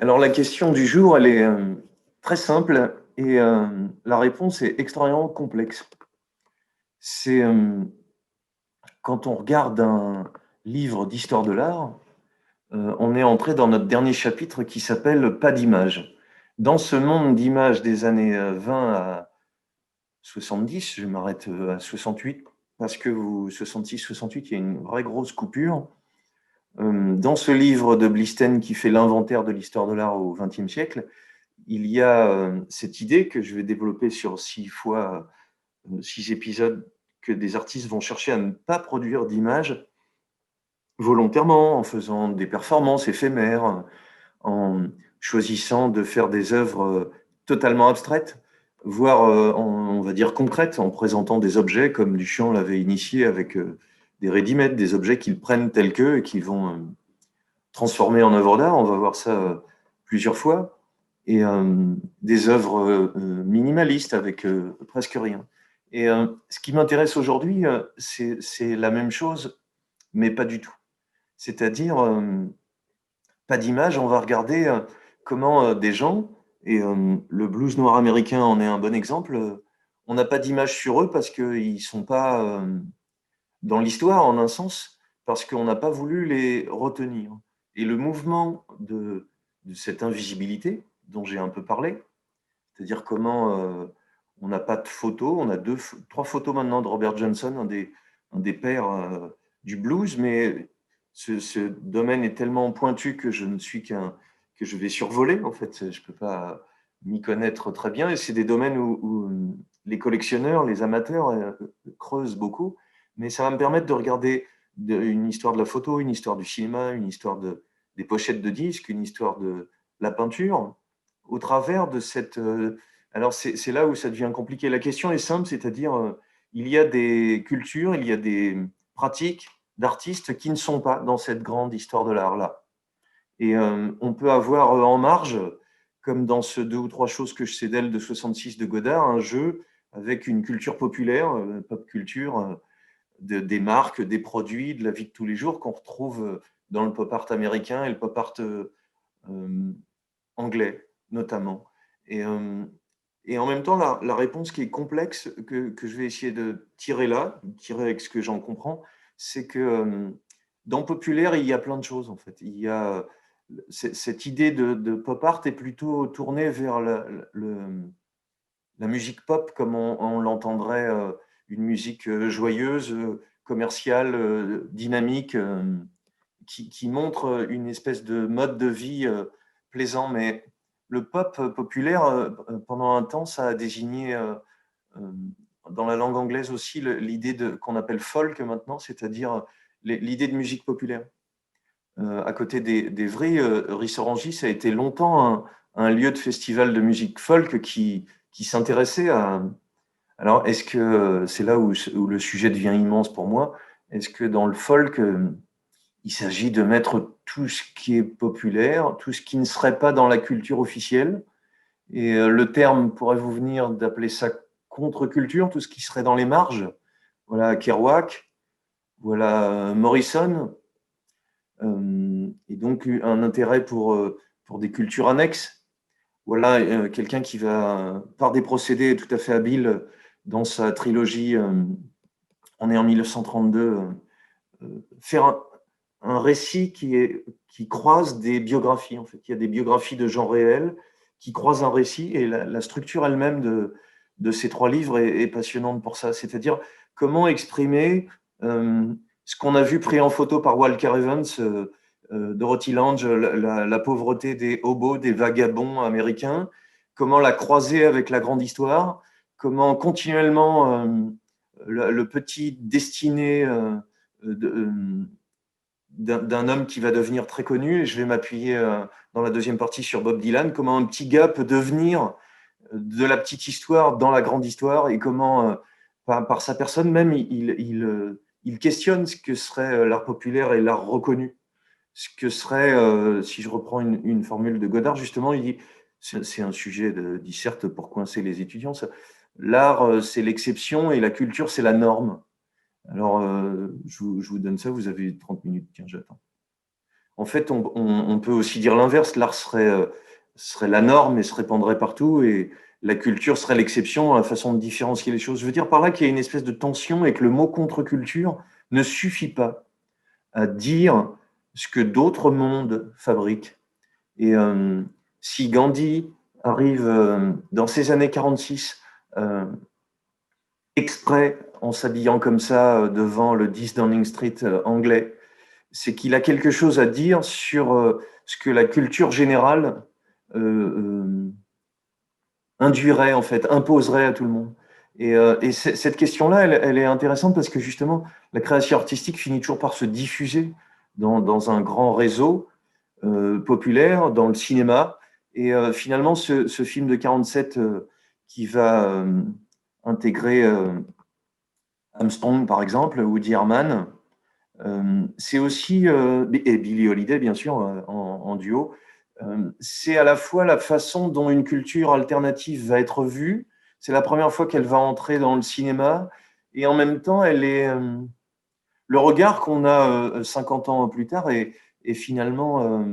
Alors la question du jour, elle est très simple et la réponse est extrêmement complexe. C'est quand on regarde un livre d'histoire de l'art, on est entré dans notre dernier chapitre qui s'appelle Pas d'image. Dans ce monde d'images des années 20 à 70, je m'arrête à 68, parce que 66-68, il y a une vraie grosse coupure. Dans ce livre de Blisten qui fait l'inventaire de l'histoire de l'art au XXe siècle, il y a cette idée que je vais développer sur 6 épisodes, que des artistes vont chercher à ne pas produire d'images volontairement, en faisant des performances éphémères, en choisissant de faire des œuvres totalement abstraites, voire, on va dire, concrètes, en présentant des objets comme Duchamp l'avait initié avec des ready-made, des objets qu'ils prennent tels queux et qu'ils vont transformer en œuvre d'art. On va voir ça plusieurs fois. Et des œuvres minimalistes avec presque rien. Et ce qui m'intéresse aujourd'hui, c'est la même chose, mais pas du tout. C'est-à-dire, pas d'image, on va regarder comment des gens, et le blues noir américain en est un bon exemple, on n'a pas d'image sur eux parce qu'ils ne sont pas dans l'histoire, en un sens, parce qu'on n'a pas voulu les retenir. Et le mouvement de cette invisibilité, dont j'ai un peu parlé, c'est-à-dire comment on n'a pas de photos, on a trois photos maintenant de Robert Johnson, un des pères du blues, mais ce domaine est tellement pointu que je ne suis que je vais survoler, en fait, je ne peux pas m'y connaître très bien, et c'est des domaines où les collectionneurs, les amateurs creusent beaucoup, mais ça va me permettre de regarder une histoire de la photo, une histoire du cinéma, une histoire des pochettes de disques, une histoire de la peinture, au travers de cette... alors c'est là où ça devient compliqué. La question est simple, c'est-à-dire il y a des cultures, il y a des pratiques d'artistes qui ne sont pas dans cette grande histoire de l'art-là. Et on peut avoir en marge, comme dans ce deux ou trois choses que je sais d'elle de 66 de Godard, un jeu avec une culture populaire, pop culture, des marques, des produits, de la vie de tous les jours qu'on retrouve dans le pop art américain et le pop art anglais, notamment. Et, euh, et en même temps, la réponse qui est complexe, que je vais essayer de tirer là, tirer avec ce que j'en comprends, c'est que dans populaire, il y a plein de choses, en fait. Il y a cette idée de pop art est plutôt tournée vers la musique pop, comme on l'entendrait, une musique joyeuse, commerciale, dynamique, qui montre une espèce de mode de vie plaisant. Mais le pop populaire, pendant un temps, ça a désigné, euh, dans la langue anglaise aussi, l'idée qu'on appelle folk maintenant, c'est-à-dire l'idée de musique populaire. À côté des vrais, Rissorangis, ça a été longtemps un lieu de festival de musique folk qui s'intéressait à... Alors, est-ce que c'est là où le sujet devient immense pour moi? Est-ce que dans le folk, il s'agit de mettre tout ce qui est populaire, tout ce qui ne serait pas dans la culture officielle. Et le terme pourrait vous venir d'appeler ça contre-culture, tout ce qui serait dans les marges. Voilà Kerouac, voilà Morrison, et donc un intérêt pour des cultures annexes. Voilà quelqu'un qui va, par des procédés tout à fait habiles, dans sa trilogie On est en 1932, faire un récit qui croise des biographies. En fait, il y a des biographies de gens réels qui croisent un récit, et la structure elle-même de ces trois livres est passionnante pour ça. C'est-à-dire comment exprimer ce qu'on a vu pris en photo par Walker Evans, Dorothy Lange, la pauvreté des hobos, des vagabonds américains, comment la croiser avec la grande histoire, comment continuellement le petit destiné d'un homme qui va devenir très connu. Et je vais m'appuyer dans la deuxième partie sur Bob Dylan, comment un petit gars peut devenir de la petite histoire dans la grande histoire, et comment, par sa personne même, il questionne ce que serait l'art populaire et l'art reconnu. Ce que serait, si je reprends une formule de Godard, justement, il dit, c'est un sujet de disserte pour coincer les étudiants, ça. L'art, c'est l'exception, et la culture, c'est la norme. Alors, je vous donne ça, vous avez 30 minutes. Tiens, j'attends. En fait, on peut aussi dire l'inverse. L'art serait la norme et se répandrait partout, et la culture serait l'exception, la façon de différencier les choses. Je veux dire par là qu'il y a une espèce de tension et que le mot contre-culture ne suffit pas à dire ce que d'autres mondes fabriquent. Et si Gandhi arrive dans ces années 46, exprès en s'habillant comme ça devant le 10 Downing Street anglais, c'est qu'il a quelque chose à dire sur ce que la culture générale induirait, en fait, imposerait à tout le monde. Et cette question-là, elle est intéressante parce que justement, la création artistique finit toujours par se diffuser dans un grand réseau populaire, dans le cinéma. Et finalement, ce film de 47 qui va intégrer Armstrong, par exemple, Woody Herman, c'est aussi, et Billie Holiday, bien sûr, en duo, c'est à la fois la façon dont une culture alternative va être vue, c'est la première fois qu'elle va entrer dans le cinéma, et en même temps, elle est, le regard qu'on a 50 ans plus tard est finalement,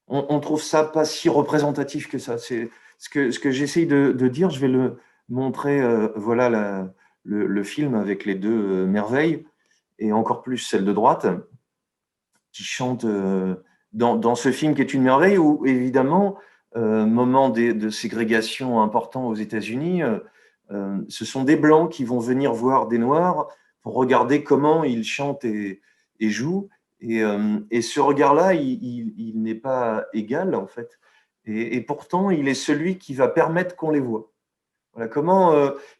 on trouve ça pas si représentatif que ça. C'est ce que j'essaye de dire, je vais le montrer, voilà le film avec les deux merveilles, et encore plus celle de droite, qui chante dans ce film qui est une merveille, où évidemment, moment de ségrégation important aux États-Unis, ce sont des Blancs qui vont venir voir des Noirs pour regarder comment ils chantent et jouent. Et ce regard-là, il n'est pas égal, en fait. Et pourtant, il est celui qui va permettre qu'on les voit. Voilà, comment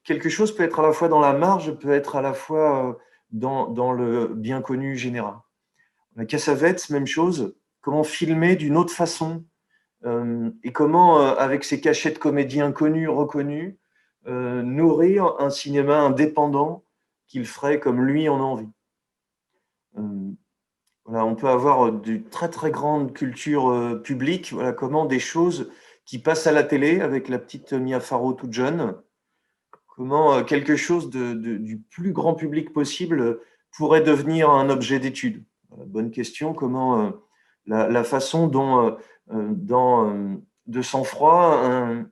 quelque chose peut être à la fois dans la marge, peut être à la fois dans le bien connu général. Cassavetes, même chose. Comment filmer d'une autre façon et comment, avec ses cachets de comédiens connus, reconnus, nourrir un cinéma indépendant qu'il ferait comme lui en a envie. Voilà, on peut avoir de très très grande culture publique. Voilà, comment des choses qui passent à la télé avec la petite Mia Farrow toute jeune, comment quelque chose du plus grand public possible pourrait devenir un objet d'étude. Bonne question. Comment la façon dont, de sang-froid,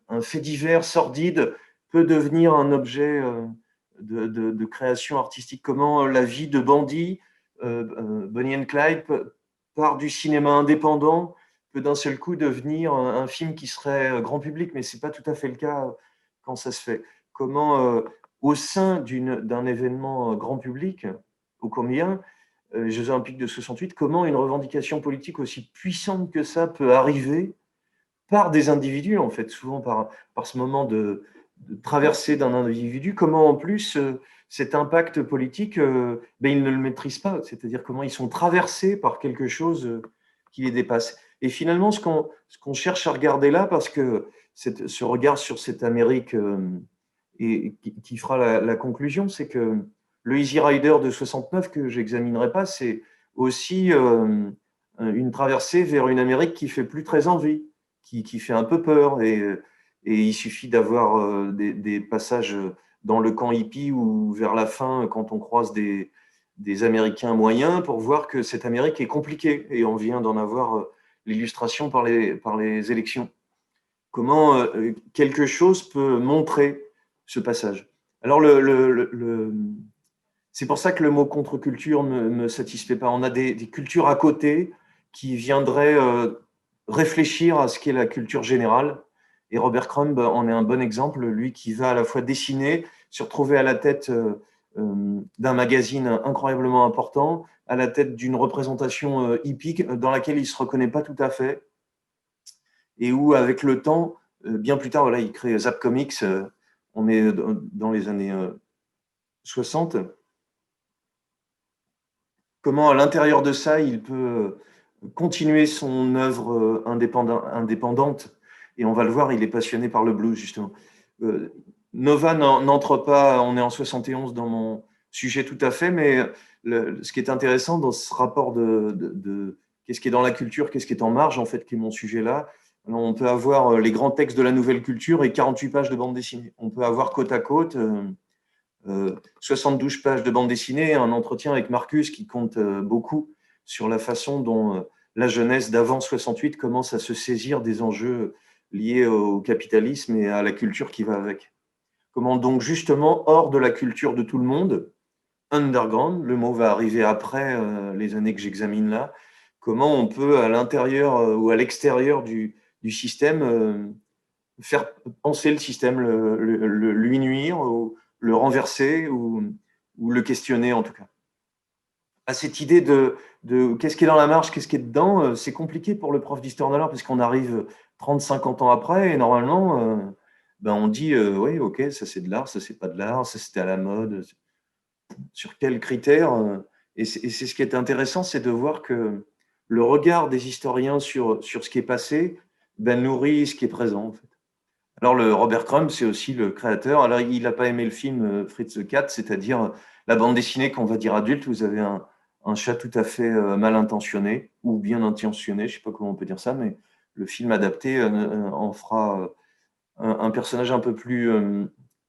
un fait divers sordide peut devenir un objet de création artistique. Comment la vie de bandit, Bonnie and Clyde, part du cinéma indépendant, peut d'un seul coup devenir un film qui serait grand public, mais ce n'est pas tout à fait le cas quand ça se fait. Comment, au sein d'un événement grand public, ô combien, les Jeux Olympiques de 68, comment une revendication politique aussi puissante que ça peut arriver par des individus, en fait, souvent par ce moment de traversée d'un individu, comment en plus cet impact politique, ben, ils ne le maîtrisent pas, c'est-à-dire comment ils sont traversés par quelque chose qui les dépasse. Et finalement, ce qu'on cherche à regarder là, parce que ce regard sur cette Amérique et qui fera la conclusion, c'est que le Easy Rider de 69, que j'examinerai pas, c'est aussi une traversée vers une Amérique qui fait plus très envie, qui fait un peu peur. Et il suffit d'avoir des passages dans le camp hippie ou vers la fin, quand on croise des Américains moyens, pour voir que cette Amérique est compliquée. Et on vient d'en avoir l'illustration par les élections. Comment quelque chose peut montrer ce passage. Alors, c'est pour ça que le mot contre-culture ne me satisfait pas. On a des cultures à côté qui viendraient réfléchir à ce qu'est la culture générale. Et Robert Crumb en est un bon exemple, lui qui va à la fois dessiner, se retrouver à la tête d'un magazine incroyablement important, à la tête d'une représentation hippique dans laquelle il ne se reconnaît pas tout à fait, et où, avec le temps, bien plus tard, voilà, il crée Zap Comics, on est dans les années 60. Comment, à l'intérieur de ça, il peut continuer son œuvre indépendante. Et on va le voir, il est passionné par le blues, justement. Nova n'entre pas, on est en 71 dans mon sujet tout à fait, mais ce qui est intéressant dans ce rapport de qu'est-ce qui est dans la culture, qu'est-ce qui est en marge, en fait, qui est mon sujet là. Alors, on peut avoir les grands textes de la nouvelle culture et 48 pages de bande dessinée. On peut avoir côte à côte 72 pages de bande dessinée, un entretien avec Marcus qui compte beaucoup sur la façon dont la jeunesse d'avant 68 commence à se saisir des enjeux liés au capitalisme et à la culture qui va avec. Comment donc justement, hors de la culture de tout le monde, underground, le mot va arriver après les années que j'examine là, comment on peut à l'intérieur ou à l'extérieur du système faire penser le système, lui nuire, ou le renverser, ou le questionner en tout cas. À cette idée de qu'est-ce qui est dans la marge, qu'est-ce qui est dedans, c'est compliqué pour le prof d'histoire de l'art parce qu'on arrive 30, 50 ans après et normalement, ben on dit oui, ok, ça c'est de l'art, ça c'est pas de l'art, ça c'était à la mode. Sur quels critères et c'est ce qui est intéressant, c'est de voir que le regard des historiens sur ce qui est passé ben, nourrit ce qui est présent. En fait. Alors, le Robert Crumb, c'est aussi le créateur. Alors, il n'a pas aimé le film Fritz the Cat, c'est-à-dire la bande dessinée qu'on va dire adulte. Vous avez un chat tout à fait mal intentionné, ou bien intentionné, je ne sais pas comment on peut dire ça, mais le film adapté en fera un personnage un peu plus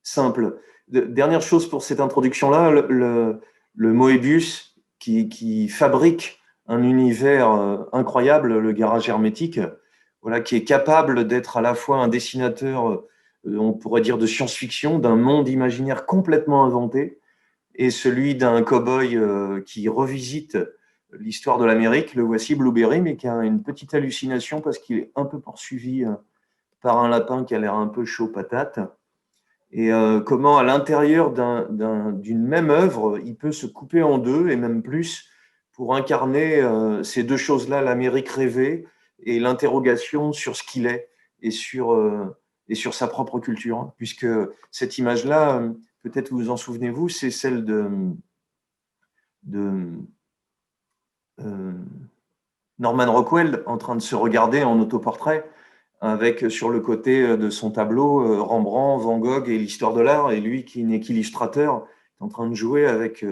simple. Dernière chose pour cette introduction-là, le Moebius qui fabrique un univers incroyable, le garage hermétique, voilà, qui est capable d'être à la fois un dessinateur, on pourrait dire de science-fiction, d'un monde imaginaire complètement inventé, et celui d'un cow-boy qui revisite l'histoire de l'Amérique, le voici Blueberry, mais qui a une petite hallucination parce qu'il est un peu poursuivi par un lapin qui a l'air un peu chaud patate. Et comment à l'intérieur d'une même œuvre, il peut se couper en deux et même plus pour incarner ces deux choses-là, l'Amérique rêvée et l'interrogation sur ce qu'il est et sur sa propre culture. Puisque cette image-là, peut-être vous en souvenez-vous, c'est celle de Norman Rockwell en train de se regarder en autoportrait avec sur le côté de son tableau Rembrandt, Van Gogh et l'histoire de l'art, et lui qui n'est qu'illustrateur, est en train de jouer avec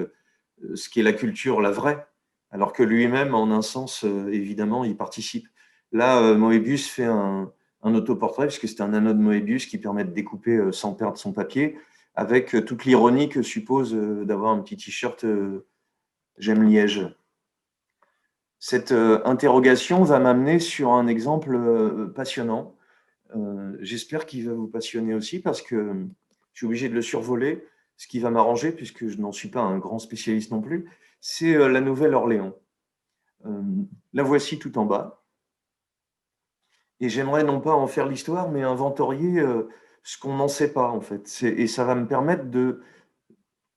ce qui est la culture, la vraie, alors que lui-même, en un sens, évidemment, il participe. Là, Moebius fait un autoportrait, puisque c'est un anneau de Moebius qui permet de découper sans perdre son papier, avec toute l'ironie que suppose d'avoir un petit t-shirt J'aime Liège. Cette interrogation va m'amener sur un exemple passionnant. J'espère qu'il va vous passionner aussi parce que je suis obligé de le survoler. Ce qui va m'arranger, puisque je n'en suis pas un grand spécialiste non plus, c'est la Nouvelle-Orléans. La voici tout en bas. Et j'aimerais non pas en faire l'histoire, mais inventorier ce qu'on n'en sait pas en fait. Et ça va me permettre de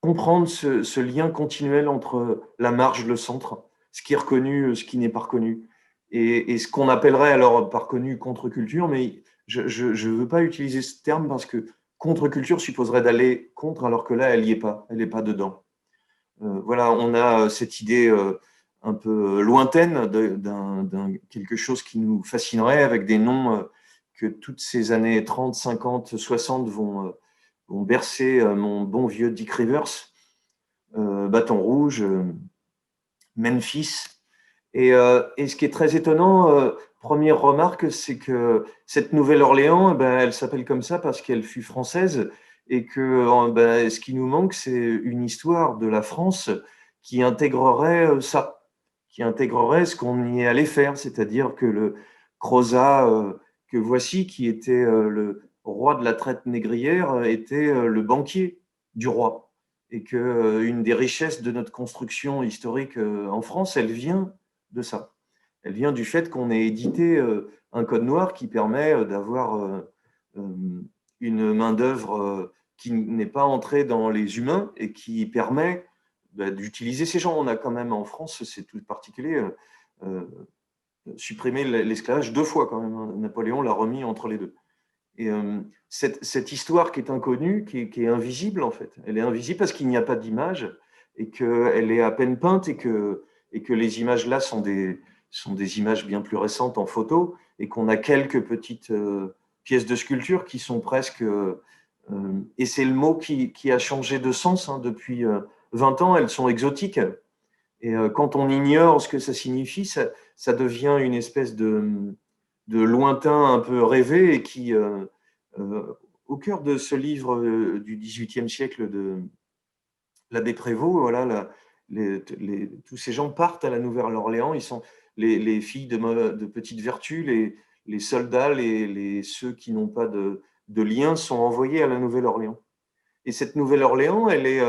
comprendre ce lien continuel entre la marge, le centre, ce qui est reconnu, ce qui n'est pas reconnu, et ce qu'on appellerait alors par connu contre-culture, mais je ne veux pas utiliser ce terme parce que contre-culture supposerait d'aller contre, alors que là, elle n'y est pas, elle n'est pas dedans. Voilà, on a cette idée un peu lointaine d'un quelque chose qui nous fascinerait avec des noms que toutes ces années 30, 50, 60 vont bercer mon bon vieux Dick Rivers, Bâton Rouge, Memphis. Et ce qui est très étonnant, première remarque, c'est que cette Nouvelle-Orléans, ben, elle s'appelle comme ça parce qu'elle fut française et que ben, ce qui nous manque, c'est une histoire de la France qui intégrerait ça, qui intégrerait ce qu'on y est allé faire, c'est-à-dire que le Crozat que voici, qui était le roi de la traite négrière, était le banquier du roi. Et qu'une des richesses de notre construction historique en France, elle vient de ça. Elle vient du fait qu'on ait édité un code noir qui permet d'avoir une main-d'œuvre qui n'est pas entrée dans les humains et qui permet d'utiliser ces gens. On a quand même en France, c'est tout particulier, supprimé l'esclavage 2 fois quand même. Hein. Napoléon l'a remis entre les deux. Et cette histoire qui est inconnue, qui est invisible en fait, elle est invisible parce qu'il n'y a pas d'image et qu'elle est à peine peinte et que les images là sont des images bien plus récentes en photo et qu'on a quelques petites pièces de sculpture qui sont presque... et c'est le mot qui a changé de sens hein, depuis 20 ans, elles sont exotiques. Et quand on ignore ce que ça signifie, ça devient une espèce de lointain un peu rêvé et qui, au cœur de ce livre du XVIIIe siècle de l'abbé Prévost, voilà, tous ces gens partent à la Nouvelle-Orléans. Ils sont les filles de petite vertu, les soldats, ceux qui n'ont pas de lien sont envoyés à la Nouvelle-Orléans. Et cette Nouvelle-Orléans,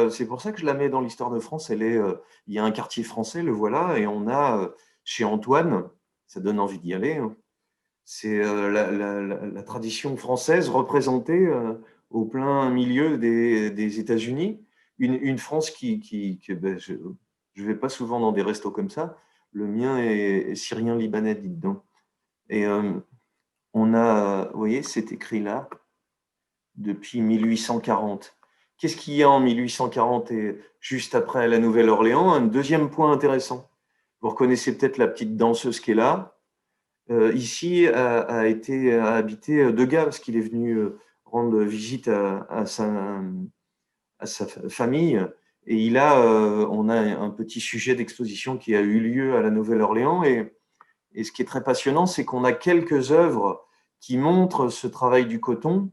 c'est pour ça que je la mets dans l'histoire de France. Il y a un quartier français, le voilà, et on a chez Antoine, ça donne envie d'y aller, hein. C'est la tradition française représentée au plein milieu des États-Unis. Une France ben, je ne vais pas souvent dans des restos comme ça. Le mien est syrien-libanais, dites donc. Et on a, vous voyez, c'est écrit là, depuis 1840. Qu'est-ce qu'il y a en 1840 et juste après la Nouvelle-Orléans? Un deuxième point intéressant. Vous reconnaissez peut-être la petite danseuse qui est là. Ici a habité Degas parce qu'il est venu rendre visite à sa famille. Et on a un petit sujet d'exposition qui a eu lieu à la Nouvelle-Orléans. Et ce qui est très passionnant, c'est qu'on a quelques œuvres qui montrent ce travail du coton,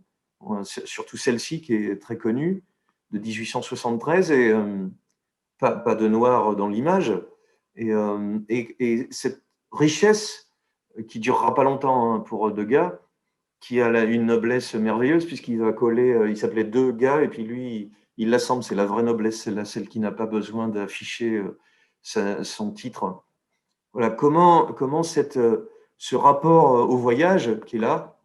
surtout celle-ci qui est très connue, de 1873, et pas de noir dans l'image. Et cette richesse qui durera pas longtemps, hein, pour Degas, qui a une noblesse merveilleuse, puisqu'il va coller, il s'appelait Degas, et puis lui, il l'assemble, c'est la vraie noblesse, c'est celle qui n'a pas besoin d'afficher son titre. Voilà, comment ce rapport au voyage qui est là,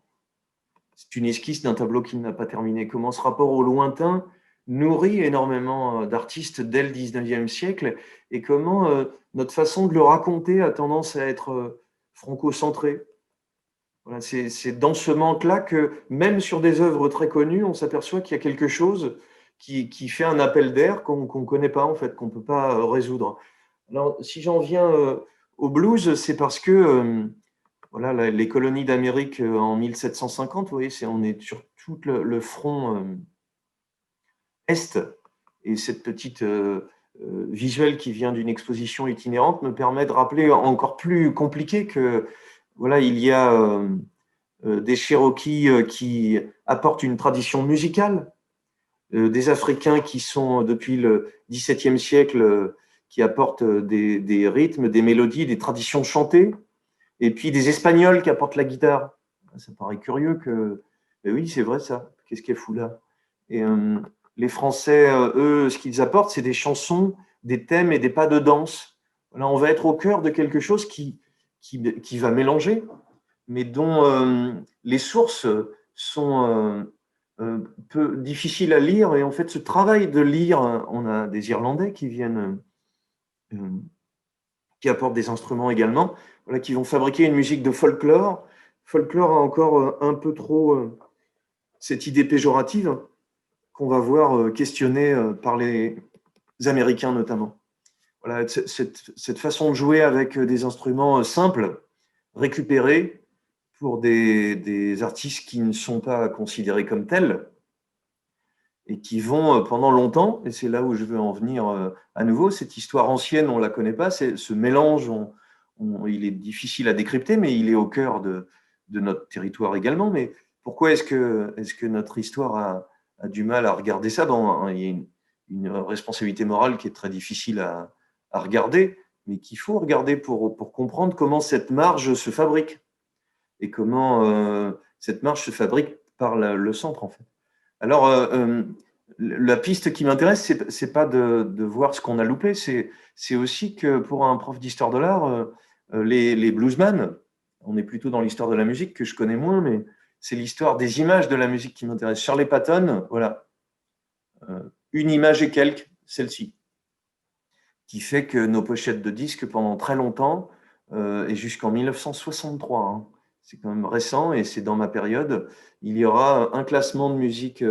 c'est une esquisse d'un tableau qui n'a pas terminé, comment ce rapport au lointain nourrit énormément d'artistes dès le 19e siècle, et comment notre façon de le raconter a tendance à être franco-centrée. Voilà, c'est dans ce manque-là que, même sur des œuvres très connues, on s'aperçoit qu'il y a quelque chose qui fait un appel d'air qu'on ne connaît pas, en fait, qu'on ne peut pas résoudre. Alors, si j'en viens au blues, c'est parce que voilà, les colonies d'Amérique en 1750, vous voyez, on est sur tout le front est, et cette petite visuelle qui vient d'une exposition itinérante me permet de rappeler encore plus compliqué que voilà, il y a des Cherokees qui apportent une tradition musicale, des Africains qui sont depuis le XVIIe siècle qui apportent des rythmes, des mélodies, des traditions chantées, et puis des Espagnols qui apportent la guitare. Ça paraît curieux que, mais oui, c'est vrai ça. Qu'est-ce qui est fou là? Et les Français, eux, ce qu'ils apportent, c'est des chansons, des thèmes et des pas de danse. Là, on va être au cœur de quelque chose qui va mélanger, mais dont les sources sont peu difficiles à lire. Et en fait, ce travail de lire, on a des Irlandais qui viennent, qui apportent des instruments également, voilà, qui vont fabriquer une musique de folklore. Folklore a encore un peu trop cette idée péjorative qu'on va voir questionnée par les Américains notamment. Voilà, cette façon de jouer avec des instruments simples, récupérés pour des artistes qui ne sont pas considérés comme tels et qui vont pendant longtemps, et c'est là où je veux en venir à nouveau, cette histoire ancienne, on ne la connaît pas, ce mélange, il est difficile à décrypter, mais il est au cœur de notre territoire également. Mais pourquoi est-ce que notre histoire a du mal à regarder ça? Il y a une responsabilité morale qui est très difficile à regarder, mais qu'il faut regarder pour comprendre comment cette marge se fabrique et comment cette marge se fabrique par le centre, en fait. Alors, la piste qui m'intéresse, c'est pas de voir ce qu'on a loupé, c'est aussi que pour un prof d'histoire de l'art, les bluesman, on est plutôt dans l'histoire de la musique que je connais moins, mais c'est l'histoire des images de la musique qui m'intéresse. Charlie Patton, voilà, une image et quelques, celle-ci, qui fait que nos pochettes de disques pendant très longtemps, et jusqu'en 1963, hein, c'est quand même récent et c'est dans ma période, il y aura un classement de musique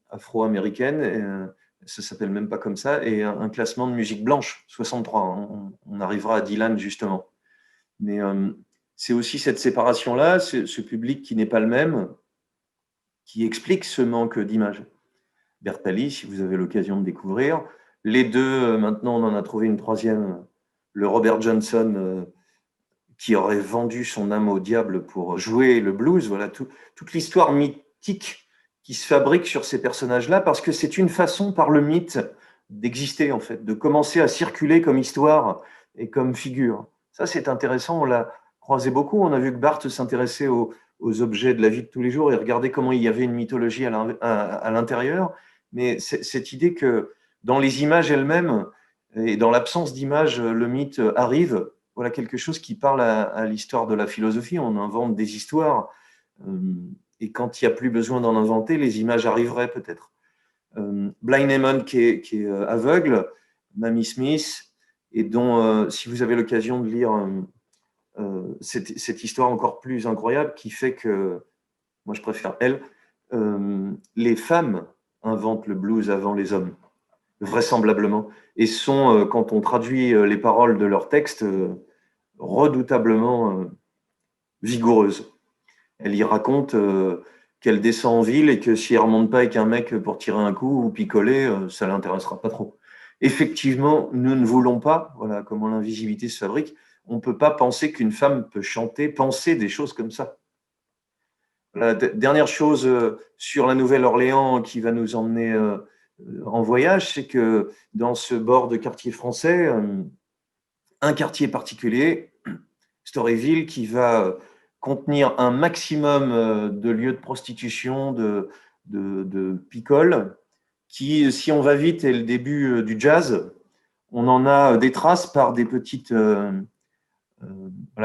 afro-américaine, ça s'appelle même pas comme ça, et un classement de musique blanche, 63. On arrivera à Dylan justement. Mais c'est aussi cette séparation-là, ce public qui n'est pas le même, qui explique ce manque d'image. Bertali, si vous avez l'occasion de découvrir. Les deux, maintenant on en a trouvé une troisième, le Robert Johnson, qui aurait vendu son âme au diable pour jouer le blues. Voilà, toute l'histoire mythique qui se fabrique sur ces personnages-là, parce que c'est une façon, par le mythe, d'exister, en fait, de commencer à circuler comme histoire et comme figure. Ça, c'est intéressant, on l'a croisé beaucoup. On a vu que Barthes s'intéressait aux objets de la vie de tous les jours et regardait comment il y avait une mythologie à l'intérieur. Mais cette idée que dans les images elles-mêmes et dans l'absence d'images, le mythe arrive, voilà quelque chose qui parle à l'histoire de la philosophie. On invente des histoires et quand il n'y a plus besoin d'en inventer, les images arriveraient peut-être. Blind Lemon qui est aveugle, Mamie Smith, et dont, si vous avez l'occasion de lire cette histoire encore plus incroyable qui fait que, moi je préfère elle, les femmes inventent le blues avant les hommes, vraisemblablement, et sont, quand on traduit les paroles de leurs textes, redoutablement vigoureuses. Elle y raconte qu'elle descend en ville et que si elle ne remonte pas avec un mec pour tirer un coup ou picoler, ça ne l'intéressera pas trop. Effectivement, nous ne voulons pas, voilà comment l'invisibilité se fabrique, on ne peut pas penser qu'une femme peut chanter, penser des choses comme ça. La dernière chose sur la Nouvelle-Orléans qui va nous emmener en voyage, c'est que dans ce bord de quartier français, un quartier particulier, Storyville, qui va contenir un maximum de lieux de prostitution, de picole, qui, si on va vite, est le début du jazz. On en a des traces par des petites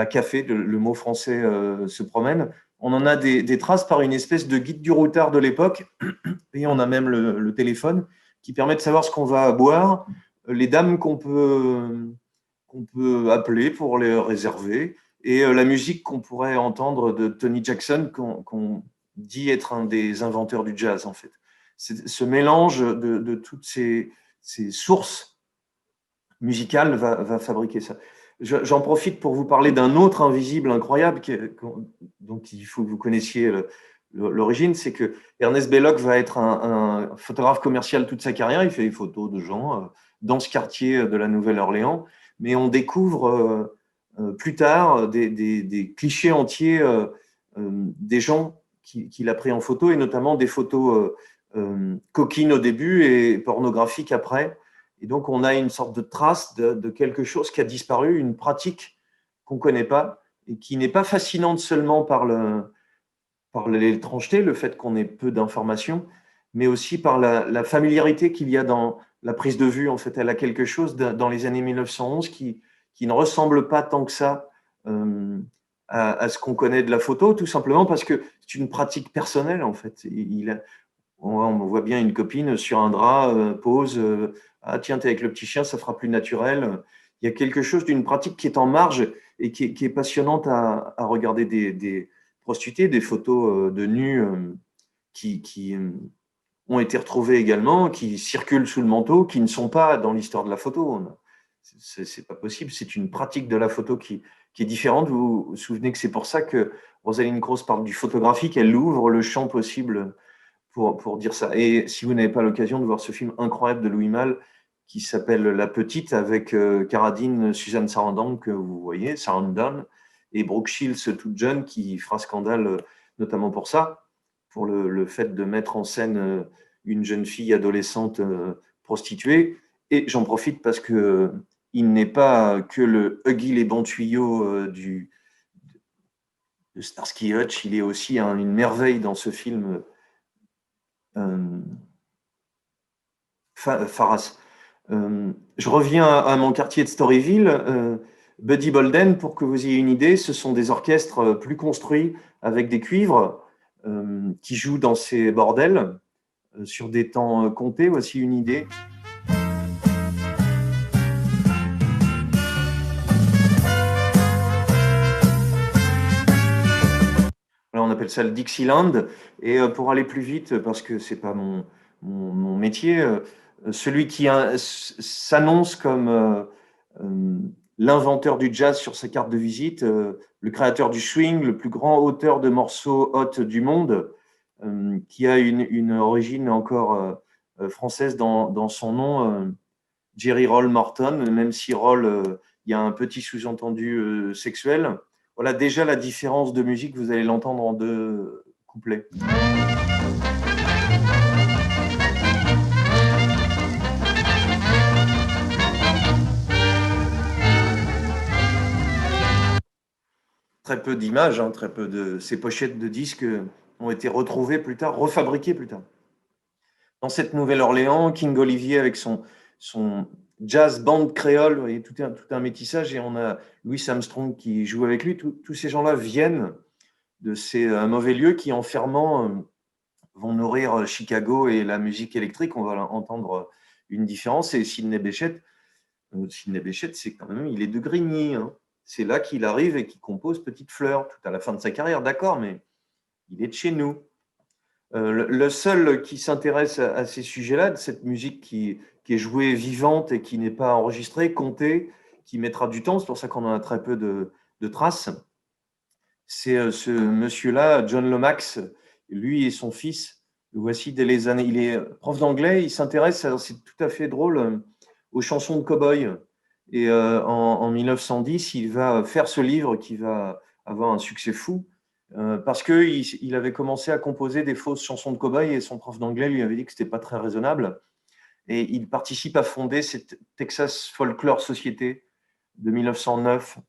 cafés, le mot français se promène. On en a des traces par une espèce de guide du routard de l'époque, et on a même le téléphone qui permet de savoir ce qu'on va boire, les dames qu'on peut appeler pour les réserver, et la musique qu'on pourrait entendre de Tony Jackson, qu'on dit être un des inventeurs du jazz, en fait. Ce mélange de toutes ces sources musicales va fabriquer ça. J'en profite pour vous parler d'un autre invisible incroyable dont il faut que vous connaissiez l'origine, c'est que Ernest Belloc va être un photographe commercial toute sa carrière. Il fait des photos de gens dans ce quartier de la Nouvelle-Orléans, mais on découvre plus tard des clichés entiers des gens qu'il a pris en photo, et notamment des photos coquines au début et pornographiques après. Et donc, on a une sorte de trace de quelque chose qui a disparu, une pratique qu'on ne connaît pas et qui n'est pas fascinante seulement par l'étrangeté, le fait qu'on ait peu d'informations, mais aussi par la familiarité qu'il y a dans la prise de vue. En fait, elle a quelque chose dans les années 1911 qui ne ressemble pas tant que ça à ce qu'on connaît de la photo, tout simplement parce que c'est une pratique personnelle, en fait. On voit bien une copine sur un drap, pose, ah tiens, t'es avec le petit chien, ça fera plus naturel. Il y a quelque chose d'une pratique qui est en marge et qui est passionnante à regarder des prostituées, des photos de nus qui ont été retrouvées également, qui circulent sous le manteau, qui ne sont pas dans l'histoire de la photo. C'est pas possible, c'est une pratique de la photo qui est différente. Vous vous souvenez que c'est pour ça que Rosalind Krauss parle du photographique, elle ouvre le champ possible pour dire ça. Et si vous n'avez pas l'occasion de voir ce film incroyable de Louis Malle qui s'appelle La Petite, avec Carradine, Suzanne Sarandon, que vous voyez, Sarandon, et Brooke Shields, toute jeune, qui fera scandale notamment pour ça, pour le fait de mettre en scène une jeune fille adolescente prostituée. Et j'en profite parce que il n'est pas que le Huggy les bons tuyaux de Starsky Hutch, il est aussi une merveille dans ce film Faras. Je reviens à mon quartier de Storyville, Buddy Bolden, pour que vous ayez une idée, ce sont des orchestres plus construits avec des cuivres qui jouent dans ces bordels sur des temps comptés. Voici une idée. Là, on appelle ça le Dixieland. Et pour aller plus vite, parce que c'est pas mon métier, celui qui s'annonce comme l'inventeur du jazz sur sa carte de visite, le créateur du swing, le plus grand auteur de morceaux hot du monde, qui a une origine encore française dans son nom, Jerry Roll Morton, même si Roll, il y a un petit sous-entendu sexuel. Voilà déjà la différence de musique, vous allez l'entendre en deux couplets. très peu d'images, hein, très peu de ces pochettes de disques ont été retrouvées plus tard, refabriquées plus tard. Dans cette Nouvelle-Orléans, King Olivier avec son jazz band créole, et tout un métissage, et on a Louis Armstrong qui joue avec lui. Tous ces gens-là viennent de ces mauvais lieux qui, en fermant, vont nourrir Chicago et la musique électrique. On va entendre une différence. Et Sidney Bechet, c'est quand même, il est de Grigny, hein. C'est là qu'il arrive et qu'il compose Petite Fleur, tout à la fin de sa carrière, d'accord, mais il est de chez nous. Le seul qui s'intéresse à ces sujets-là, de cette musique qui est jouée vivante et qui n'est pas enregistrée, comptée, qui mettra du temps, c'est pour ça qu'on en a très peu de traces, c'est ce monsieur-là, John Lomax, lui et son fils. Le voici dès les années. Il est prof d'anglais, il s'intéresse, c'est tout à fait drôle, aux chansons de cow-boy. Et en 1910, il va faire ce livre qui va avoir un succès fou, parce qu'il avait commencé à composer des fausses chansons de cow-boy et son prof d'anglais lui avait dit que ce n'était pas très raisonnable. Et il participe à fonder cette Texas Folklore Society de 1909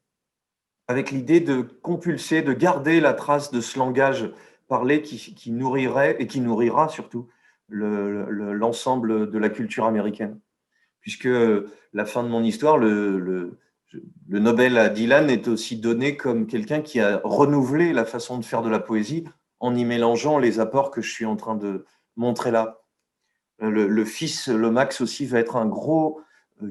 avec l'idée de compulser, de garder la trace de ce langage parlé qui nourrirait et qui nourrira surtout l'ensemble de la culture américaine. Puisque la fin de mon histoire, le Nobel à Dylan est aussi donné comme quelqu'un qui a renouvelé la façon de faire de la poésie en y mélangeant les apports que je suis en train de montrer là. Le fils Lomax aussi va être un gros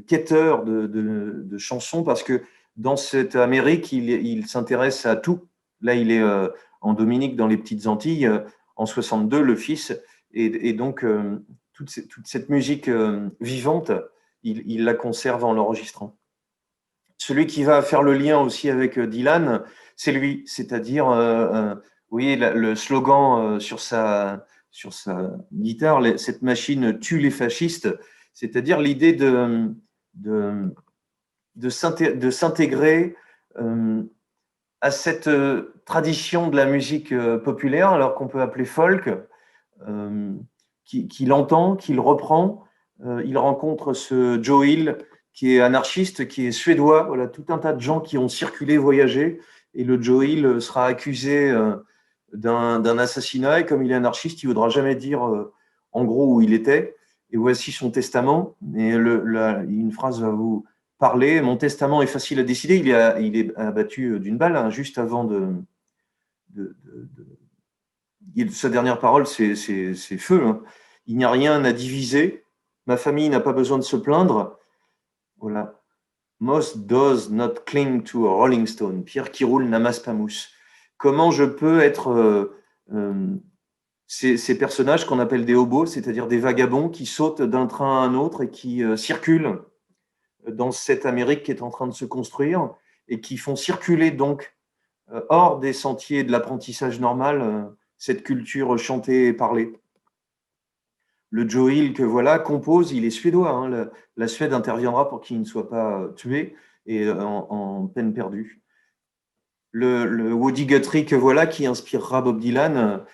quêteur de chansons parce que dans cette Amérique, il s'intéresse à tout. Là, il est en Dominique, dans les Petites Antilles, en 62, le fils. Et donc, toute cette musique vivante, il la conserve en l'enregistrant. Celui qui va faire le lien aussi avec Dylan, c'est lui, c'est-à-dire, vous voyez, le slogan sur sa guitare, cette machine tue les fascistes, c'est-à-dire l'idée de s'intégrer à cette tradition de la musique populaire, alors qu'on peut appeler folk, qu'il entend, qu'il reprend. Il rencontre ce Joe Hill, qui est anarchiste, qui est suédois. Voilà, tout un tas de gens qui ont circulé, voyagé. Et le Joe Hill sera accusé d'un assassinat. Et comme il est anarchiste, il ne voudra jamais dire en gros où il était. Et voici son testament. Et une phrase va vous parler. Mon testament est facile à décider. Il est abattu d'une balle, hein, juste avant sa dernière parole, c'est feu, hein. Il n'y a rien à diviser. Ma famille n'a pas besoin de se plaindre. Voilà. Moss does not cling to a rolling stone. Pierre qui roule n'amasse pas mousse. Comment je peux être ces personnages qu'on appelle des hobos, c'est-à-dire des vagabonds qui sautent d'un train à un autre et qui circulent dans cette Amérique qui est en train de se construire et qui font circuler donc hors des sentiers de l'apprentissage normal cette culture chantée et parlée. Le Joe Hill que voilà compose, il est suédois, hein, la Suède interviendra pour qu'il ne soit pas tué et en peine perdue. Le Woody Guthrie que voilà qui inspirera Bob Dylan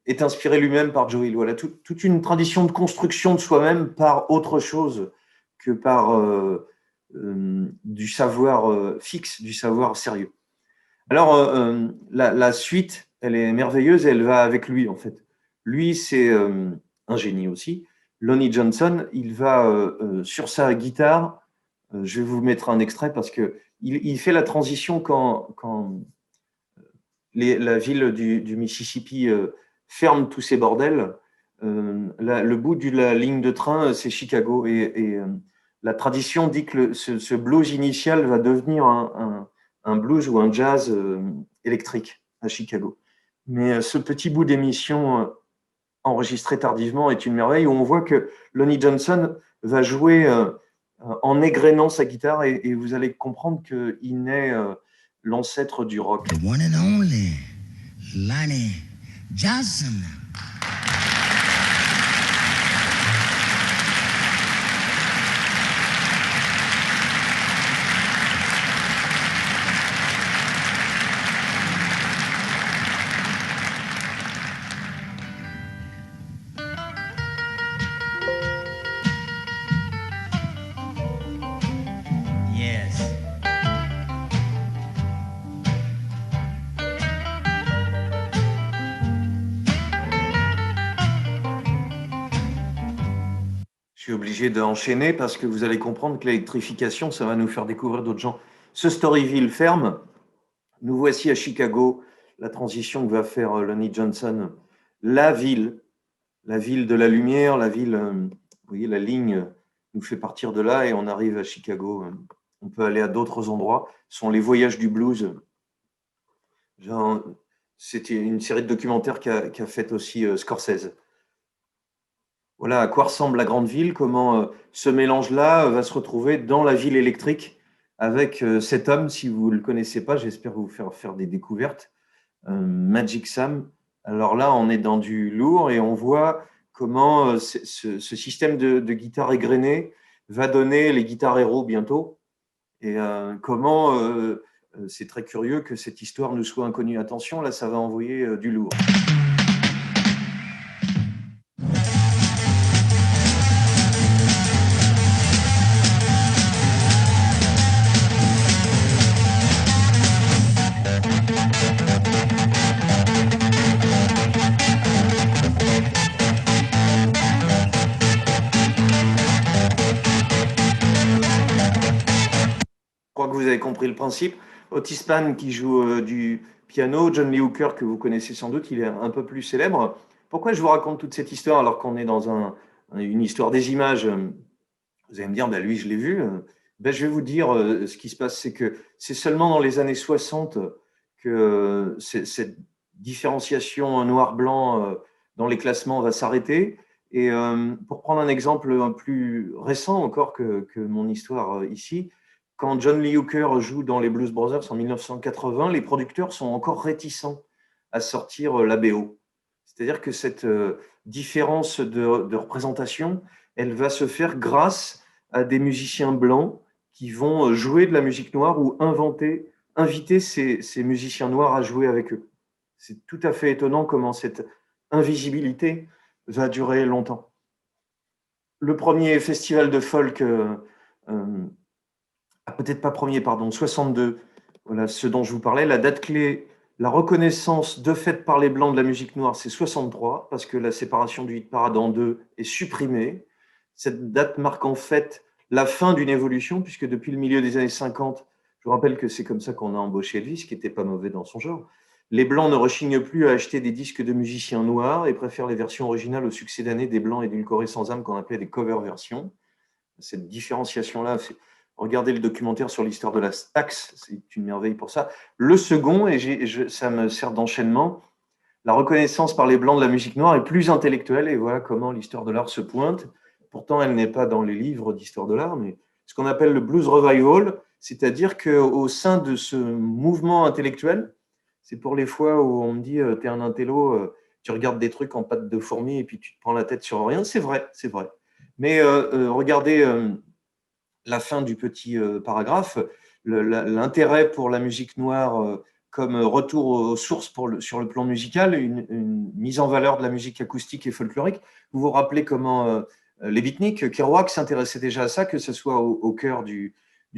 est inspiré lui-même par Joe Hill. Voilà, toute une tradition de construction de soi-même par autre chose que par du savoir fixe, du savoir sérieux. Alors, la suite, elle est merveilleuse et elle va avec lui, en fait. Lui, c'est un génie aussi. Lonnie Johnson, il va sur sa guitare, je vais vous mettre un extrait parce qu'il fait la transition quand la ville du Mississippi ferme tous ces bordels. Le bout de la ligne de train, c'est Chicago. Et la tradition dit que ce blues initial va devenir un blues ou un jazz électrique à Chicago. Mais ce petit bout d'émission enregistré tardivement est une merveille où on voit que Lonnie Johnson va jouer en égrénant sa guitare et vous allez comprendre qu'il naît l'ancêtre du rock. The one and only Lonnie Johnson. suis obligé d'enchaîner parce que vous allez comprendre que l'électrification, ça va nous faire découvrir d'autres gens. Ce Storyville ferme. Nous voici à Chicago, la transition que va faire Lonnie Johnson. La ville de la lumière, la ville, vous voyez, la ligne nous fait partir de là et on arrive à Chicago. On peut aller à d'autres endroits. Ce sont les voyages du blues. C'était une série de documentaires qu'a fait aussi Scorsese. Voilà à quoi ressemble la grande ville, comment ce mélange-là va se retrouver dans la ville électrique avec cet homme, si vous ne le connaissez pas, j'espère vous faire des découvertes, Magic Sam. Alors là, on est dans du lourd et on voit comment ce système de guitare égrenée va donner les guitares héros bientôt et comment c'est très curieux que cette histoire nous soit inconnue. Attention, là, ça va envoyer du lourd. Je crois que vous avez compris le principe. Otis Spann qui joue du piano, John Lee Hooker que vous connaissez sans doute, il est un peu plus célèbre. Pourquoi je vous raconte toute cette histoire alors qu'on est dans une histoire des images? Vous allez me dire, lui je l'ai vu. Je vais vous dire ce qui se passe, c'est que c'est seulement dans les années 60 que cette différenciation noir-blanc dans les classements va s'arrêter. Et pour prendre un exemple plus récent encore que mon histoire ici, quand John Lee Hooker joue dans les Blues Brothers en 1980, les producteurs sont encore réticents à sortir la BO. C'est-à-dire que cette différence de représentation, elle va se faire grâce à des musiciens blancs qui vont jouer de la musique noire ou inviter ces musiciens noirs à jouer avec eux. C'est tout à fait étonnant comment cette invisibilité va durer longtemps. Le premier festival de folk... peut-être pas premier, pardon, 62, voilà ce dont je vous parlais. La date clé, la reconnaissance de fait par les Blancs de la musique noire, c'est 63, parce que la séparation du hit parade en deux est supprimée. Cette date marque en fait la fin d'une évolution, puisque depuis le milieu des années 50, je vous rappelle que c'est comme ça qu'on a embauché Elvis, qui n'était pas mauvais dans son genre, les Blancs ne rechignent plus à acheter des disques de musiciens noirs et préfèrent les versions originales au succès d'année des Blancs édulcorés sans âme qu'on appelait des cover versions. Cette différenciation-là, regardez le documentaire sur l'histoire de la Stax, c'est une merveille pour ça. Le second, et ça me sert d'enchaînement, la reconnaissance par les Blancs de la musique noire est plus intellectuelle, et voilà comment l'histoire de l'art se pointe. Pourtant, elle n'est pas dans les livres d'histoire de l'art, mais ce qu'on appelle le blues revival, c'est-à-dire qu'au sein de ce mouvement intellectuel, c'est pour les fois où on me dit « t'es un intello, tu regardes des trucs en pâte de fourmi et puis tu te prends la tête sur rien », c'est vrai, c'est vrai. Mais regardez la fin du petit paragraphe, l'intérêt pour la musique noire comme retour aux sources sur le plan musical, une mise en valeur de la musique acoustique et folklorique. Vous vous rappelez comment les beatniks, Kerouac s'intéressait déjà à ça, que ce soit au cœur du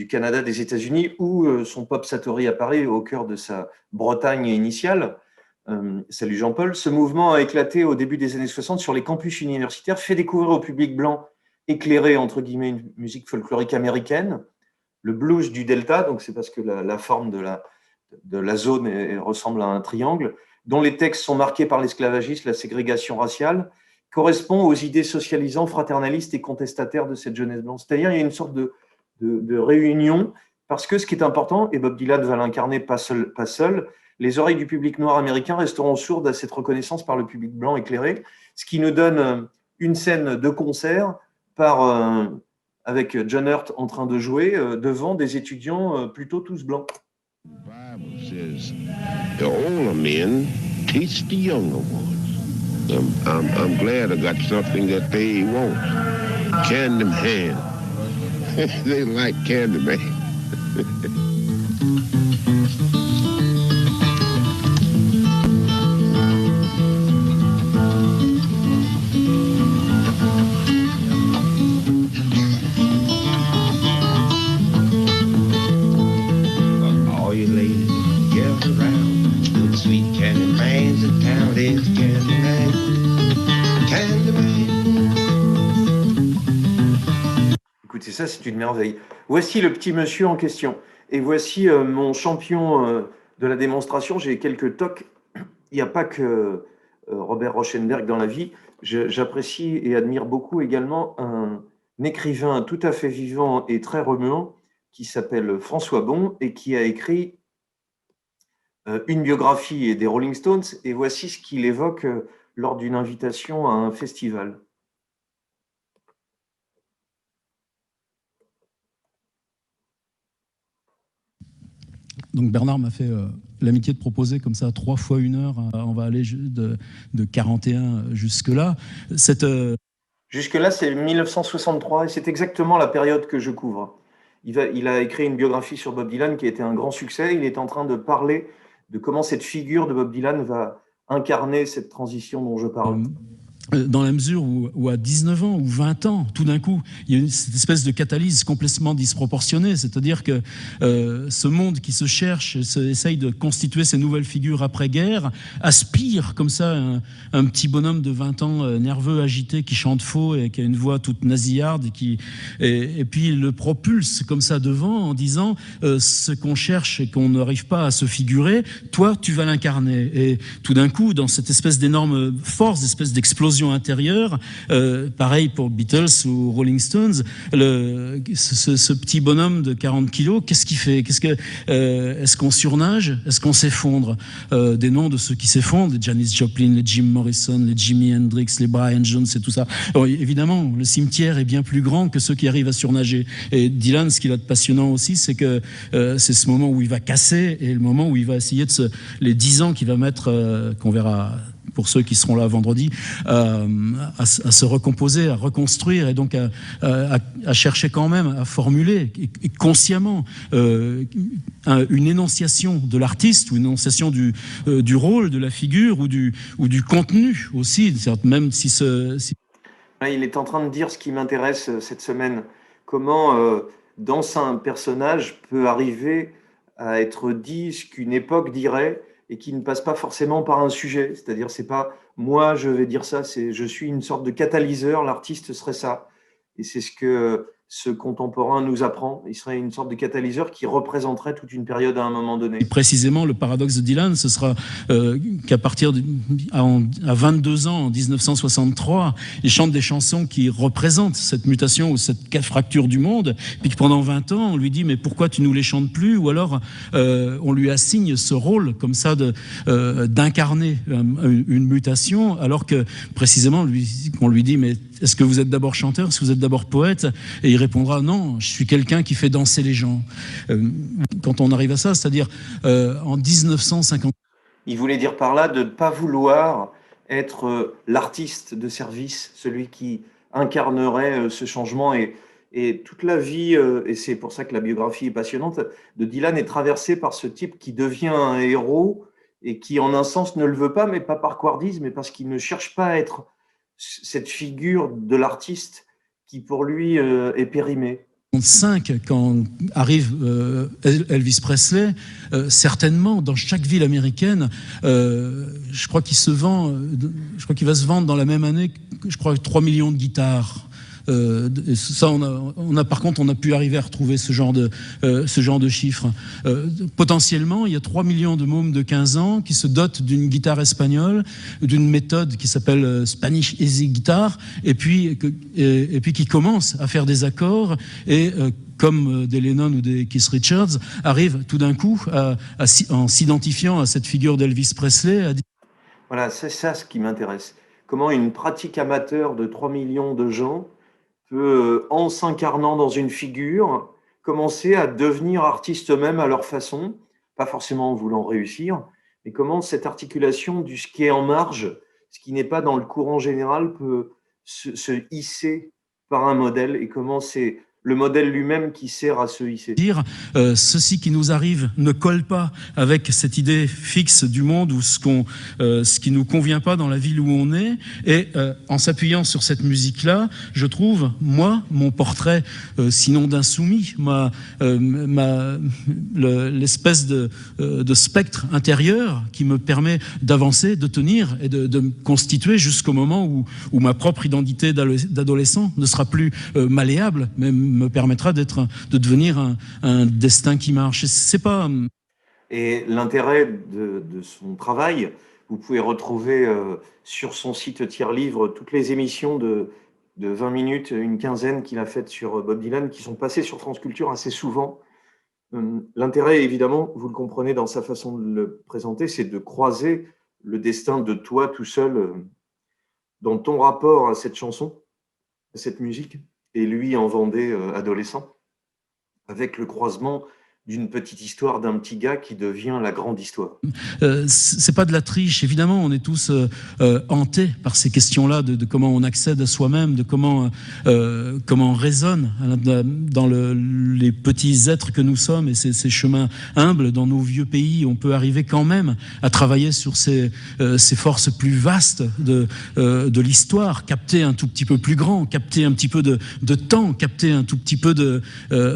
Canada, des États-Unis, ou son Pop Satori à Paris, au cœur de sa Bretagne initiale. Salut Jean-Paul. Ce mouvement a éclaté au début des années 60 sur les campus universitaires, fait découvrir au public blanc éclairé, entre guillemets, une musique folklorique américaine, le blues du Delta, donc c'est parce que la forme de la zone ressemble à un triangle, dont les textes sont marqués par l'esclavagisme, la ségrégation raciale, correspond aux idées socialisants, fraternalistes et contestataires de cette jeunesse blanche. C'est-à-dire il y a une sorte de réunion, parce que ce qui est important, et Bob Dylan va l'incarner pas seul, les oreilles du public noir américain resteront sourdes à cette reconnaissance par le public blanc éclairé, ce qui nous donne une scène de concert avec John Hurt en train de jouer devant des étudiants plutôt tous blancs. The Bible says the older men teach the younger ones. I'm glad I got something that they won't. Candyman. They like Candyman. écoutez ça, c'est une merveille. Voici le petit monsieur en question. Et voici mon champion de la démonstration. J'ai quelques tocs. Il n'y a pas que Robert Rauschenberg dans la vie. J'apprécie et admire beaucoup également un écrivain tout à fait vivant et très remuant qui s'appelle François Bon et qui a écrit une biographie des Rolling Stones. Et voici ce qu'il évoque lors d'une invitation à un festival. Donc Bernard m'a fait l'amitié de proposer comme ça 3 fois 1 heure. On va aller de 41 jusque-là. Jusque-là, c'est 1963 et c'est exactement la période que je couvre. Il a écrit une biographie sur Bob Dylan qui a été un grand succès. Il est en train de parler de comment cette figure de Bob Dylan va incarner cette transition dont je parle. Dans la mesure où à 19 ans ou 20 ans, tout d'un coup, il y a cette espèce de catalyse complètement disproportionnée. C'est-à-dire que ce monde qui se cherche, essaye de constituer ces nouvelles figures après-guerre, aspire comme ça un petit bonhomme de 20 ans nerveux, agité, qui chante faux et qui a une voix toute nasillarde et puis il le propulse comme ça devant en disant ce qu'on cherche et qu'on n'arrive pas à se figurer, toi, tu vas l'incarner. Et tout d'un coup, dans cette espèce d'énorme force, espèce d'explosion intérieure, pareil pour Beatles ou Rolling Stones, ce petit bonhomme de 40 kilos, qu'est-ce qu'il fait? Est-ce qu'on surnage? Est-ce qu'on s'effondre? Des noms de ceux qui s'effondrent, les Janis Joplin, les Jim Morrison, les Jimi Hendrix, les Brian Jones et tout ça. Alors, évidemment, le cimetière est bien plus grand que ceux qui arrivent à surnager. Et Dylan, ce qu'il a de passionnant aussi, c'est que c'est ce moment où il va casser et le moment où il va essayer les 10 ans qu'il va mettre, qu'on verra pour ceux qui seront là vendredi, à se recomposer, à reconstruire et donc à chercher quand même à formuler et consciemment une énonciation de l'artiste ou une énonciation du rôle, de la figure ou du contenu aussi, même si Il est en train de dire ce qui m'intéresse cette semaine, comment dans un personnage peut arriver à être dit ce qu'une époque dirait et qui ne passe pas forcément par un sujet. C'est-à-dire, c'est pas moi, je vais dire ça, c'est je suis une sorte de catalyseur, l'artiste serait ça. Et c'est ce que ce contemporain nous apprend. Il serait une sorte de catalyseur qui représenterait toute une période à un moment donné. Et précisément, le paradoxe de Dylan, ce sera qu'à partir à 22 ans, en 1963, il chante des chansons qui représentent cette mutation ou cette fracture du monde, puis que pendant 20 ans, on lui dit « mais pourquoi tu nous les chantes plus ?» ou alors on lui assigne ce rôle comme ça d'incarner une mutation, alors que précisément, on lui dit « mais est-ce que vous êtes d'abord chanteur? Est-ce que vous êtes d'abord poète ?» Et il répondra « non, je suis quelqu'un qui fait danser les gens ». Quand on arrive à ça, c'est-à-dire en 1950. Il voulait dire par là de ne pas vouloir être l'artiste de service, celui qui incarnerait ce changement. Et toute la vie, et c'est pour ça que la biographie est passionnante, de Dylan est traversée par ce type qui devient un héros et qui, en un sens, ne le veut pas, mais pas par couardise, mais parce qu'il ne cherche pas à être cette figure de l'artiste qui, pour lui, est périmée. 1955, quand arrive Elvis Presley, certainement dans chaque ville américaine, je crois qu'il va se vendre dans la même année, je crois, 3 millions de guitares. Ça, par contre, on a pu arriver à retrouver ce genre de chiffres. Potentiellement, il y a 3 millions de mômes de 15 ans qui se dotent d'une guitare espagnole, d'une méthode qui s'appelle Spanish Easy Guitar, et puis qui commencent à faire des accords et comme des Lennon ou des Keith Richards, arrivent tout d'un coup, en s'identifiant à cette figure d'Elvis Presley, à dire... Voilà, c'est ça ce qui m'intéresse. Comment une pratique amateur de 3 millions de gens peut, en s'incarnant dans une figure, commencer à devenir artistes eux-mêmes à leur façon, pas forcément en voulant réussir, mais comment cette articulation du ce qui est en marge, ce qui n'est pas dans le courant général, peut se hisser par un modèle, et comment c'est le modèle lui-même qui sert à se hisser. Dire ceci qui nous arrive ne colle pas avec cette idée fixe du monde ou ce qui nous convient pas dans la ville où on est, et en s'appuyant sur cette musique-là, je trouve moi mon portrait, sinon d'insoumis, l'espèce de spectre intérieur qui me permet d'avancer, de tenir et de me constituer jusqu'au moment où ma propre identité d'adolescent ne sera plus malléable, même me permettra de devenir un destin qui marche. C'est pas... Et l'intérêt de son travail, vous pouvez retrouver sur son site Tire Livre toutes les émissions de 20 minutes, une quinzaine qu'il a faites sur Bob Dylan, qui sont passées sur France Culture assez souvent. L'intérêt, évidemment, vous le comprenez dans sa façon de le présenter, c'est de croiser le destin de toi tout seul dans ton rapport à cette chanson, à cette musique, et lui en Vendée adolescent, avec le croisement d'une petite histoire d'un petit gars qui devient la grande histoire. C'est pas de la triche, évidemment, on est tous hantés par ces questions-là de comment on accède à soi-même, de comment on résonne dans les petits êtres que nous sommes et ces chemins humbles dans nos vieux pays. On peut arriver quand même à travailler sur ces forces plus vastes de l'histoire, capter un tout petit peu plus grand, capter un petit peu de temps, capter un tout petit peu de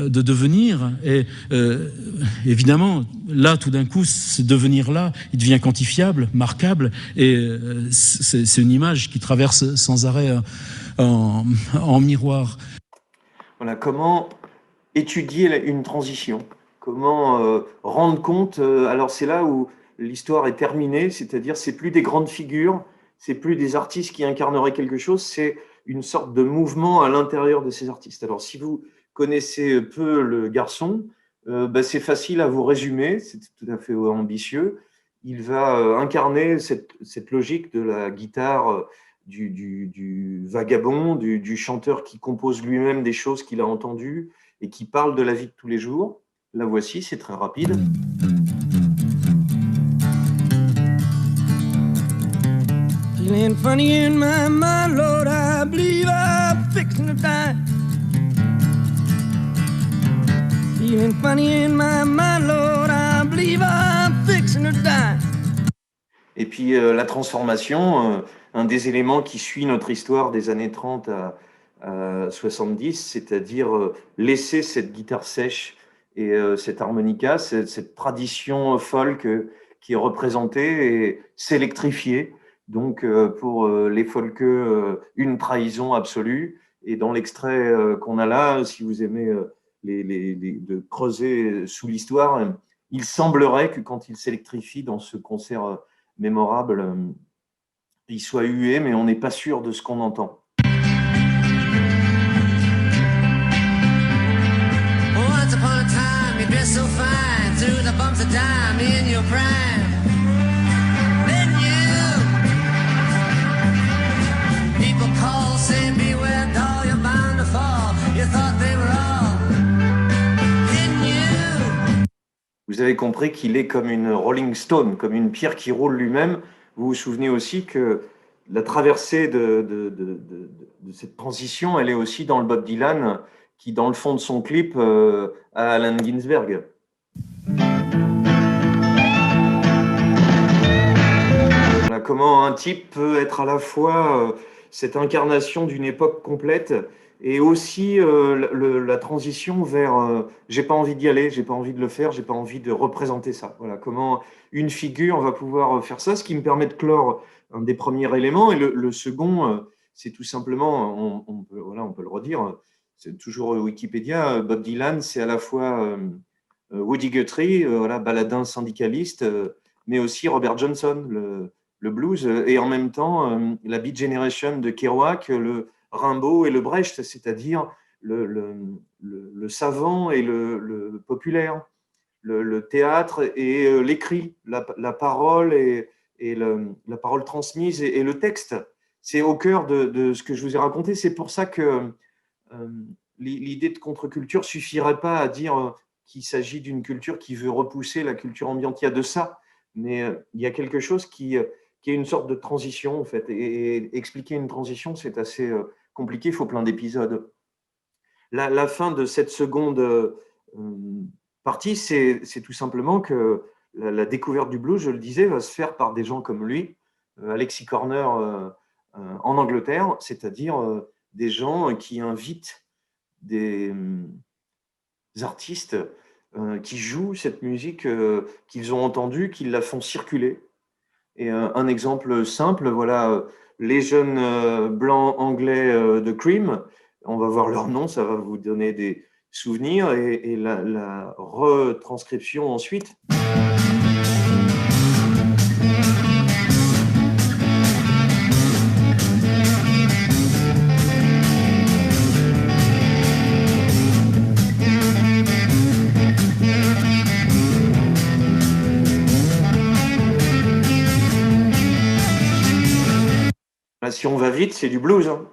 devenir et évidemment, là, tout d'un coup, ce devenir-là, il devient quantifiable, marquable, et c'est une image qui traverse sans arrêt en miroir. Voilà, comment étudier une transition, comment rendre compte, alors c'est là où l'histoire est terminée, c'est-à-dire c'est plus des grandes figures, c'est plus des artistes qui incarneraient quelque chose, c'est une sorte de mouvement à l'intérieur de ces artistes. Alors si vous connaissez peu le garçon, c'est facile à vous résumer, c'est tout à fait ambitieux. Il va incarner cette logique de la guitare, du vagabond, du chanteur qui compose lui-même des choses qu'il a entendues et qui parle de la vie de tous les jours. La voici, c'est très rapide. Feeling funny in my mind, Lord, I believe I'm fixing to die. Feeling funny in my mind, Lord, I believe I'm fixing to die. Et puis la transformation, un des éléments qui suit notre histoire des années 30 à 70, c'est-à-dire laisser cette guitare sèche et cette harmonica, cette tradition folk qui est représentée et s'électrifier. Donc pour les folkeux, une trahison absolue. Et dans l'extrait qu'on a là, si vous aimez de creuser sous l'histoire, il semblerait que quand il s'électrifie dans ce concert mémorable, il soit hué, mais on n'est pas sûr de ce qu'on entend. Once upon a time, you dressed so fine, through the bumps of time in your prime. Then you, people call, say beware, doll, you're bound to fall. You thought they were all. Vous avez compris qu'il est comme une Rolling Stone, comme une pierre qui roule lui-même. Vous vous souvenez aussi que la traversée de cette transition, elle est aussi dans le Bob Dylan, qui dans le fond de son clip a Allen Ginsberg. Voilà, comment un type peut être à la fois cette incarnation d'une époque complète et aussi la transition vers j'ai pas envie d'y aller, j'ai pas envie de le faire, j'ai pas envie de représenter ça. Voilà comment une figure va pouvoir faire ça, ce qui me permet de clore un des premiers éléments. Et le second, c'est tout simplement, on peut le redire, c'est toujours Wikipédia, Bob Dylan, c'est à la fois Woody Guthrie, baladin syndicaliste, mais aussi Robert Johnson, le blues, et en même temps la Beat Generation de Kerouac, le Rimbaud et le Brecht, c'est-à-dire le savant et le populaire, le théâtre et l'écrit, la parole et la parole transmise et le texte. C'est au cœur de ce que je vous ai raconté. C'est pour ça que l'idée de contre-culture ne suffirait pas à dire qu'il s'agit d'une culture qui veut repousser la culture ambiante. Il y a de ça, mais il y a quelque chose qui est une sorte de transition, en fait. Et expliquer une transition, c'est assez compliqué, il faut plein d'épisodes. La fin de cette seconde partie, c'est tout simplement que la découverte du blues, je le disais, va se faire par des gens comme lui, Alexis Corner en Angleterre, c'est-à-dire des gens qui invitent des artistes qui jouent cette musique qu'ils ont entendue, qui la font circuler. Et un exemple simple, voilà, les jeunes blancs anglais de Cream On va voir leur nom, ça va vous donner des souvenirs et la retranscription ensuite. Si on va vite, c'est du blues, hein.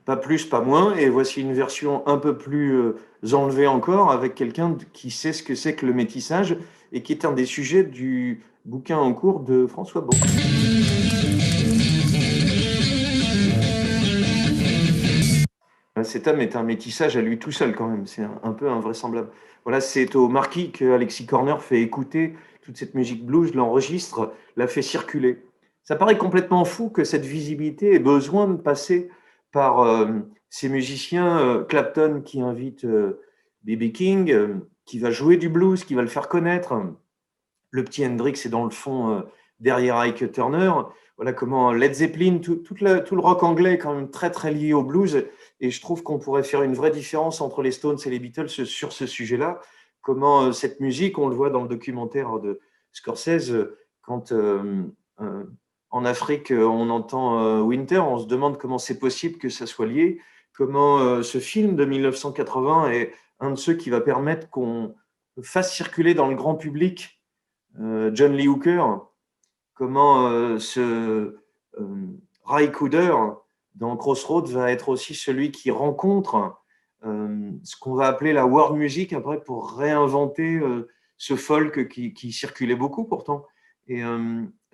Pas plus, pas moins. Et voici une version un peu plus enlevée encore avec quelqu'un qui sait ce que c'est que le métissage et qui est un des sujets du bouquin en cours de François Bon. Cet homme est un métissage à lui tout seul quand même, c'est un peu invraisemblable. Voilà, c'est au Marquis que Alexis Corner fait écouter toute cette musique blues, l'enregistre, la fait circuler. Ça paraît complètement fou que cette visibilité ait besoin de passer par ces musiciens, Clapton qui invite B.B. King, qui va jouer du blues, qui va le faire connaître. Le petit Hendrix est dans le fond derrière Ike Turner. Voilà comment Led Zeppelin, tout le rock anglais est quand même très très lié au blues. Et je trouve qu'on pourrait faire une vraie différence entre les Stones et les Beatles sur ce sujet-là. Comment cette musique, on le voit dans le documentaire de Scorsese, quand en Afrique on entend Winter, on se demande comment c'est possible que ça soit lié. Comment ce film de 1980 est un de ceux qui va permettre qu'on fasse circuler dans le grand public John Lee Hooker, comment Ry Cooder dans Crossroads va être aussi celui qui rencontre ce qu'on va appeler la world music après pour réinventer ce folk qui circulait beaucoup pourtant. Et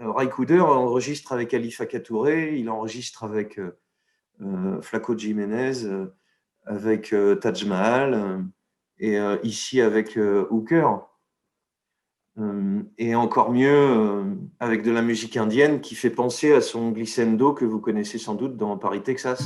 Ry Cooder enregistre avec Ali Fakatouré, il enregistre avec Flaco Jiménez, avec Taj Mahal et ici avec Hooker. Et encore mieux avec de la musique indienne qui fait penser à son glissando que vous connaissez sans doute dans Paris, Texas.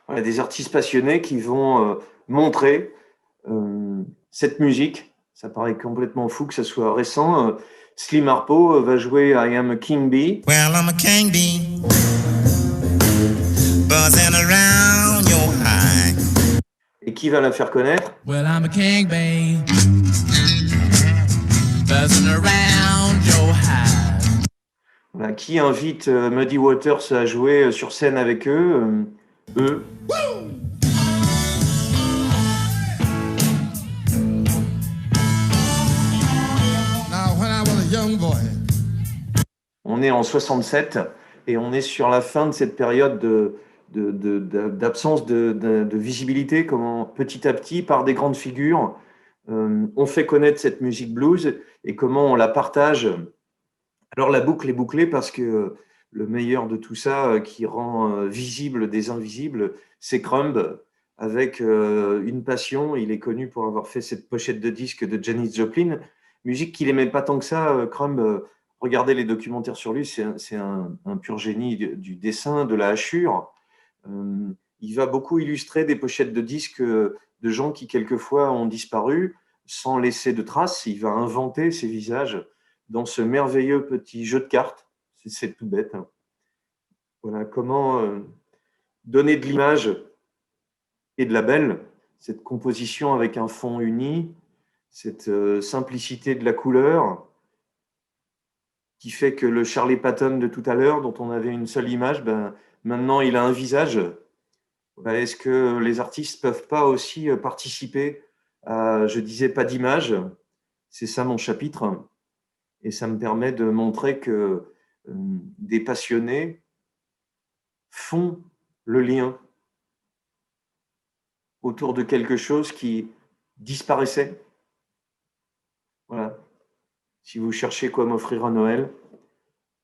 Voilà, des artistes passionnés qui vont montrer cette musique. Ça paraît complètement fou que ça soit récent. Slim Harpo va jouer I Am a King Bee. Well, I'm a king bee, buzzing around your hive. Et qui va la faire connaître? Well, I'm a king bee, buzzing around your hive. Voilà, qui invite Muddy Waters à jouer sur scène avec eux? Eux. On est en 67 et on est sur la fin de cette période d'absence de visibilité, comment petit à petit, par des grandes figures, on fait connaître cette musique blues et comment on la partage. Alors la boucle est bouclée parce que le meilleur de tout ça qui rend visible des invisibles, c'est Crumb, avec une passion. Il est connu pour avoir fait cette pochette de disque de Janis Joplin, musique qu'il n'aimait pas tant que ça, Crumb. Regardez les documentaires sur lui, c'est un pur génie du dessin, de la hachure. Il va beaucoup illustrer des pochettes de disques de gens qui quelquefois ont disparu sans laisser de traces. Il va inventer ces visages dans ce merveilleux petit jeu de cartes. C'est tout bête, hein. Voilà comment donner de l'image et de la belle, cette composition avec un fond uni, cette simplicité de la couleur qui fait que le Charlie Patton de tout à l'heure, dont on avait une seule image, maintenant il a un visage. Est-ce que les artistes ne peuvent pas aussi participer à, je disais, pas d'image? C'est ça mon chapitre. Et ça me permet de montrer que des passionnés font le lien autour de quelque chose qui disparaissait. Voilà. Si vous cherchez quoi m'offrir à Noël,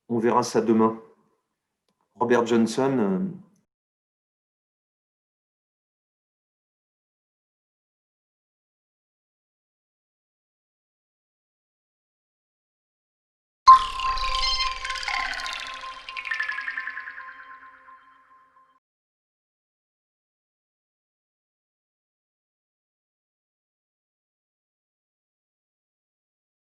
on verra ça demain. Robert Johnson